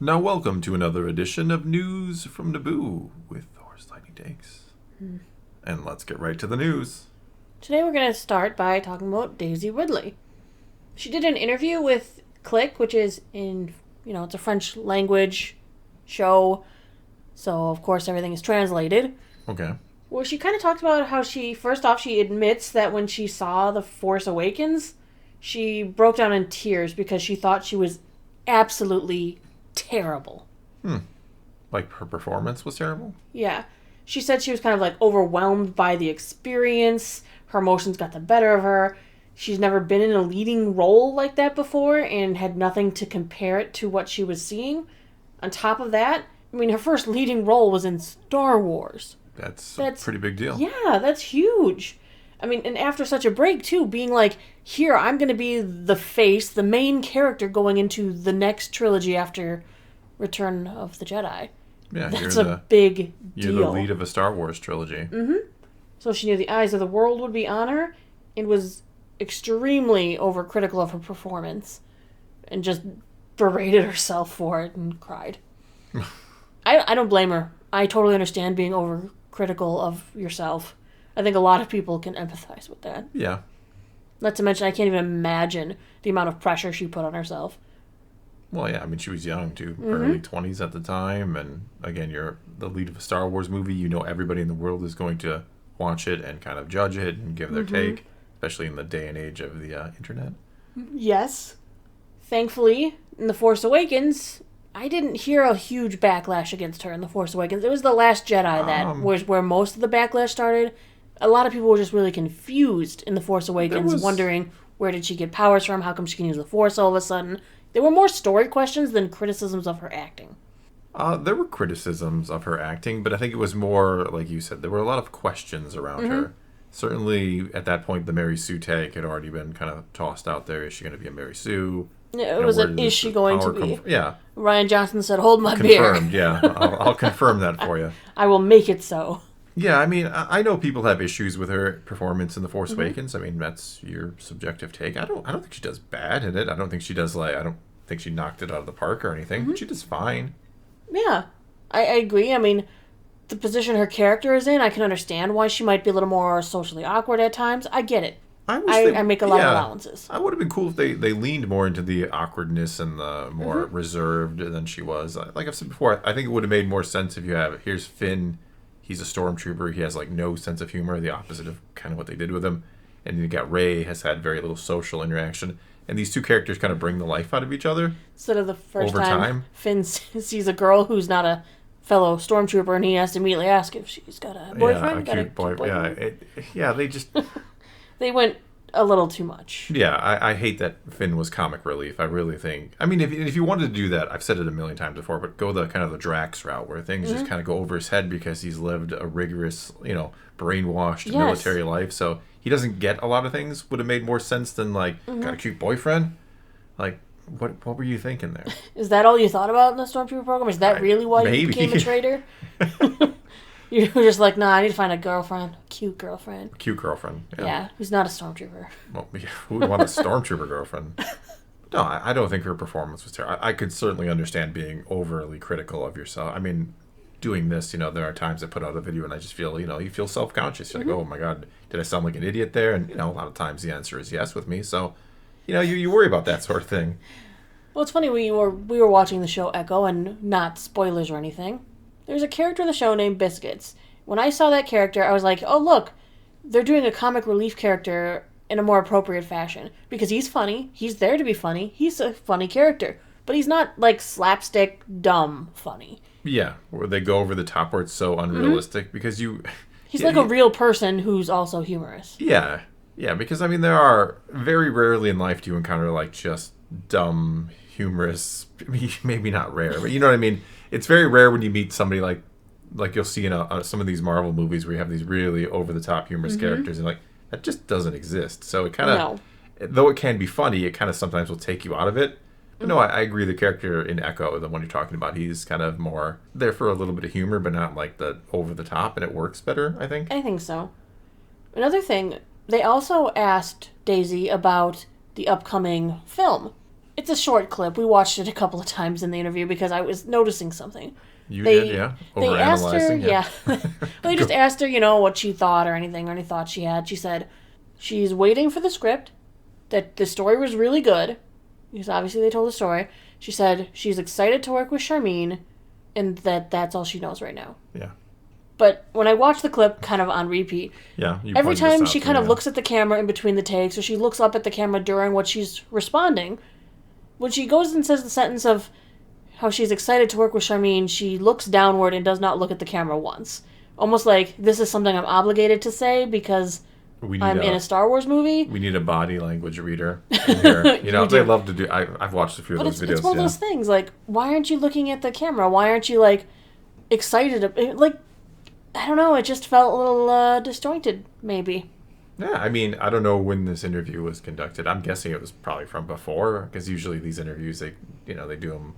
Now, welcome to another edition of News from Naboo with Horse Lightning Takes. And let's get right to the news. Today we're going to start by talking about Daisy Ridley. She did an interview with Click, which is it's a French language show, so of course everything is translated. Okay. Where she kind of talked about how she admits that when she saw The Force Awakens, she broke down in tears because she thought she was absolutely terrible. Like her performance was terrible? Yeah. She said she was kind of like overwhelmed by the experience. Her emotions got the better of her. She's never been in a leading role like that before and had nothing to compare it to what she was seeing. On top of that, her first leading role was in Star Wars. That's a pretty big deal. Yeah, that's huge. And after such a break, too, being like, here, I'm going to be the face, the main character going into the next trilogy after Return of the Jedi. Yeah, that's a big deal. You're the lead of a Star Wars trilogy. Mm-hmm. So she knew the eyes of the world would be on her and was extremely overcritical of her performance and just berated herself for it and cried. I don't blame her. I totally understand being overcritical of yourself. I think a lot of people can empathize with that. Yeah. Not to mention, I can't even imagine the amount of pressure she put on herself. Well, yeah, she was young, too. Early 20s at the time. And, again, you're the lead of a Star Wars movie. You know everybody in the world is going to watch it and kind of judge it and give their take, especially in the day and age of the internet. Yes. Thankfully, in The Force Awakens, I didn't hear a huge backlash against her in The Force Awakens. It was The Last Jedi that was where most of the backlash started. A lot of people were just really confused in The Force Awakens, wondering where did she get powers from, how come she can use the Force all of a sudden. There were more story questions than criticisms of her acting. There were criticisms of her acting, but I think it was more, like you said, there were a lot of questions around her. Certainly, at that point, the Mary Sue tag had already been kind of tossed out there. Is she going to be a Mary Sue? Yeah, it was is she going to be? Yeah. Ryan Johnson said, hold my beer. Confirmed, yeah. I'll confirm that for you. I will make it so. Yeah, I know people have issues with her performance in The Force Awakens. That's your subjective take. I don't think she does bad in it. I don't think she does, I don't think she knocked it out of the park or anything. But she does fine. Yeah, I agree. The position her character is in, I can understand why she might be a little more socially awkward at times. I get it. I make a lot of allowances. I would have been cool if they leaned more into the awkwardness and the more reserved than she was. Like I've said before, I think it would have made more sense if here's Finn. He's a stormtrooper. He has no sense of humor, the opposite of kind of what they did with him. And then you got Rey, has had very little social interaction. And these two characters kind of bring the life out of each other. Instead of the first time Finn sees a girl who's not a fellow stormtrooper, and he has to immediately ask if she's got a boyfriend. Yeah, a cute boyfriend. Yeah, they just... they went a little too much. Yeah, I hate that Finn was comic relief. I really think... if you wanted to do that, I've said it a million times before, but go the kind of the Drax route, where things just kind of go over his head because he's lived a rigorous, brainwashed military life, so he doesn't get a lot of things. Would have made more sense than, got a cute boyfriend? What were you thinking there? Is that all you thought about in the Stormtrooper program? Is that really why you became a traitor? You were just like, nah, I need to find a girlfriend. Cute girlfriend. Cute girlfriend. Yeah, who's not a stormtrooper. Well, who would want a stormtrooper girlfriend? No, I don't think her performance was terrible. I could certainly understand being overly critical of yourself. Doing this, there are times I put out a video and I just feel, you feel self-conscious. You're like, oh my God, did I sound like an idiot there? And, a lot of times the answer is yes with me. So, you worry about that sort of thing. Well, it's funny, we were watching the show Echo, and not spoilers or anything. There's a character in the show named Biscuits. When I saw that character, I was like, oh, look, they're doing a comic relief character in a more appropriate fashion. Because he's funny. He's there to be funny. He's a funny character. But he's not, slapstick, dumb funny. Yeah, where they go over the top where it's so unrealistic. Because he's like a real person who's also humorous. Yeah. Yeah, because, there are very rarely in life do you encounter, just dumb, humorous, maybe not rare, but you know what I mean? It's very rare when you meet somebody like you'll see in some of these Marvel movies where you have these really over-the-top humorous characters, and that just doesn't exist. So it kind of, though it can be funny, it kind of sometimes will take you out of it. But no, I agree. The character in Echo, the one you're talking about, he's kind of more there for a little bit of humor, but not the over-the-top, and it works better, I think. I think so. Another thing, they also asked Daisy about the upcoming film. It's a short clip. We watched it a couple of times in the interview because I was noticing something. You did, yeah? They asked her, yeah. well, they just asked her, what she thought or anything, or any thoughts she had. She said she's waiting for the script, that the story was really good, because obviously they told the story. She said she's excited to work with Charmin, and that's all she knows right now. Yeah. But when I watch the clip kind of on repeat, every time she kind of looks at the camera in between the takes, or she looks up at the camera during what she's responding, when she goes and says the sentence of how she's excited to work with Charmin, she looks downward and does not look at the camera once. Almost like, this is something I'm obligated to say because I'm in a Star Wars movie. We need a body language reader in here. They love to do... I've watched a few of those videos. It's one of those things, like, why aren't you looking at the camera? Why aren't you, excited? I don't know, it just felt a little disjointed, maybe. Yeah, I don't know when this interview was conducted. I'm guessing it was probably from before, because usually these interviews, they do them.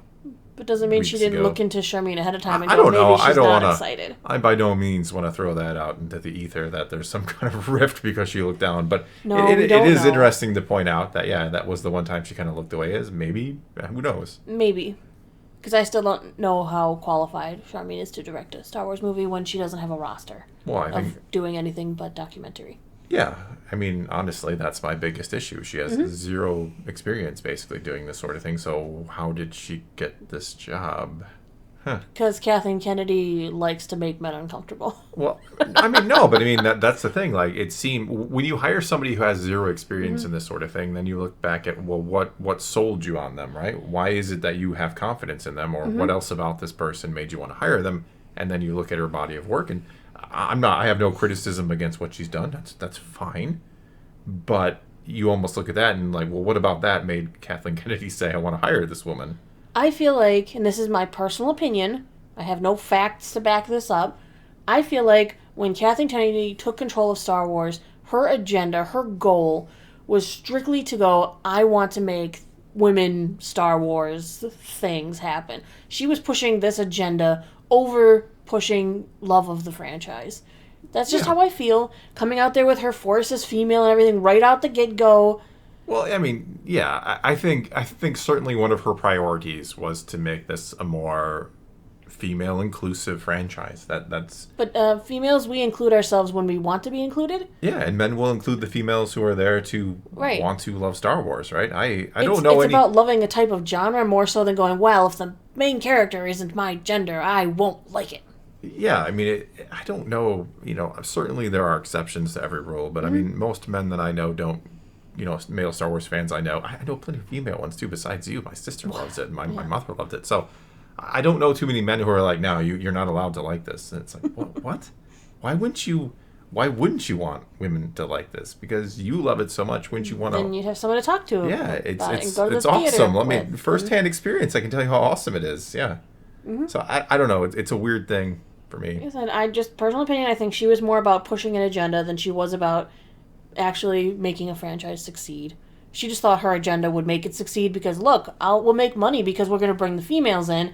But doesn't mean she didn't look into Charmin ahead of time and I don't know. Maybe she's not excited. I by no means want to throw that out into the ether that there's some kind of rift because she looked down. But it is interesting to point out that, that was the one time she kind of looked away. As maybe, who knows? Maybe. Because I still don't know how qualified Charmin is to direct a Star Wars movie when she doesn't have a roster of doing anything but documentary. Yeah, honestly, that's my biggest issue. She has zero experience, basically, doing this sort of thing. So how did she get this job? Because Kathleen Kennedy likes to make men uncomfortable. Well, no, but that's the thing. Like, it seemed when you hire somebody who has zero experience in this sort of thing, then you look back at, well, what sold you on them, right? Why is it that you have confidence in them, or what else about this person made you want to hire them? And then you look at her body of work, and I have no criticism against what she's done. That's fine. But you almost look at that and well, what about that made Kathleen Kennedy say, I want to hire this woman? I feel like, and this is my personal opinion, I have no facts to back this up, I feel like when Kathleen Kennedy took control of Star Wars, her agenda, her goal, was strictly to go, I want to make women Star Wars things happen. She was pushing this agenda over pushing love of the franchise. That's just how I feel. Coming out there with her Force as female and everything right out the get-go. Well, I think certainly one of her priorities was to make this a more female-inclusive franchise. But females, we include ourselves when we want to be included. Yeah, and men will include the females who are there to want to love Star Wars, right? I don't know. It's about loving a type of genre more so than going, well, if the main character isn't my gender, I won't like it. Yeah, I don't know. Certainly there are exceptions to every rule, but most men that I know don't. Male Star Wars fans I know plenty of female ones too. Besides you, my sister loves it, and my mother loved it. So I don't know too many men who are like, no, you're not allowed to like this. And it's like, what? Why wouldn't you want women to like this? Because you love it so much. Wouldn't you want to? Then you'd have someone to talk to. Yeah, it's awesome. Firsthand experience. I can tell you how awesome it is. Yeah. Mm-hmm. So I don't know. It's a weird thing for me. Personal opinion, I think she was more about pushing an agenda than she was about actually making a franchise succeed. She just thought her agenda would make it succeed because, look, we'll make money because we're going to bring the females in.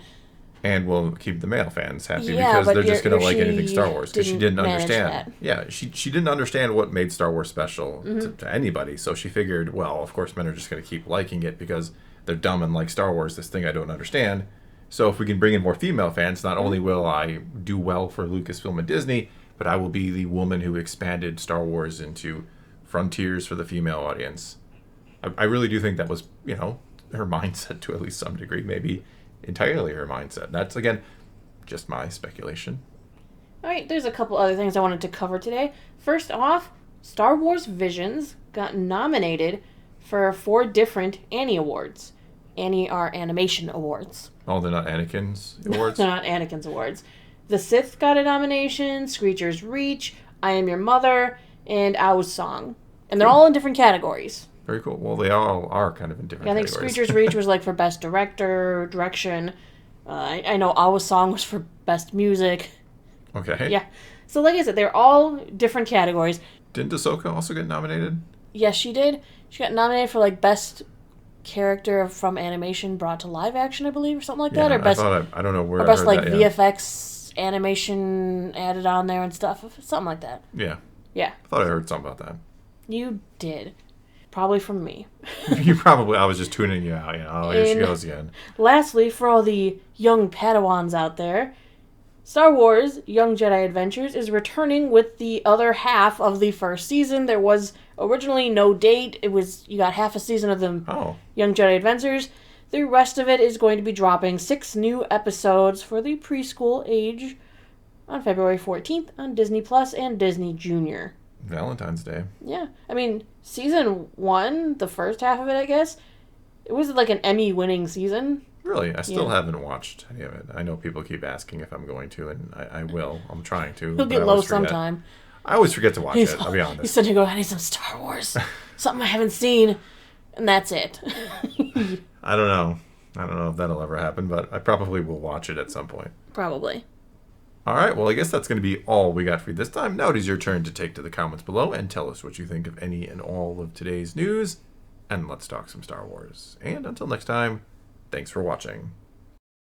And we'll keep the male fans happy because they're just going to like anything Star Wars. Because she didn't understand. That. Yeah, she didn't understand what made Star Wars special to anybody. So she figured, well, of course men are just going to keep liking it because they're dumb and like Star Wars, this thing I don't understand. So if we can bring in more female fans, not only will I do well for Lucasfilm and Disney, but I will be the woman who expanded Star Wars into frontiers for the female audience. I really do think that was, her mindset to at least some degree, maybe entirely her mindset. That's, again, just my speculation. All right, there's a couple other things I wanted to cover today. First off, Star Wars Visions got nominated for 4 different Annie Awards. Annie are animation awards. Oh, they're not Anakin's awards? They're not Anakin's awards. The Sith got a nomination, Screecher's Reach, I Am Your Mother, and Ow's Song. And they're all in different categories. Very cool. Well, they all are kind of in different categories. I think Screecher's Reach was for Best Director, Direction. I know Ow's Song was for Best Music. Okay. Yeah. So like I said, they're all different categories. Didn't Ahsoka also get nominated? Yes, she did. She got nominated for Best Character from Animation brought to live action, I believe, or something like that. Or best, I don't know where. Or best I heard that, VFX animation added on there and stuff, something like that. Yeah. Yeah. I thought I heard something about that. You did. Probably from me. I was just tuning you out. Oh, here she goes again. Lastly, for all the young Padawans out there, Star Wars Young Jedi Adventures is returning with the other half of the first season. There was originally no date. You got half a season of the Young Jedi Adventures. The rest of it is going to be dropping 6 new episodes for the preschool age on February 14th on Disney Plus and Disney Junior. Valentine's Day. Yeah. I mean, season 1, the first half of it, I guess, it was like an Emmy-winning season. Really? I still haven't watched any of it. I know people keep asking if I'm going to, and I will. I'm trying to. You'll get low sometime. I always forget to watch it, I'll be honest. You said to go, I need some Star Wars. Something I haven't seen. And that's it. I don't know. I don't know if that'll ever happen, but I probably will watch it at some point. Probably. All right, well, I guess that's going to be all we got for you this time. Now it is your turn to take to the comments below and tell us what you think of any and all of today's news. And let's talk some Star Wars. And until next time, thanks for watching.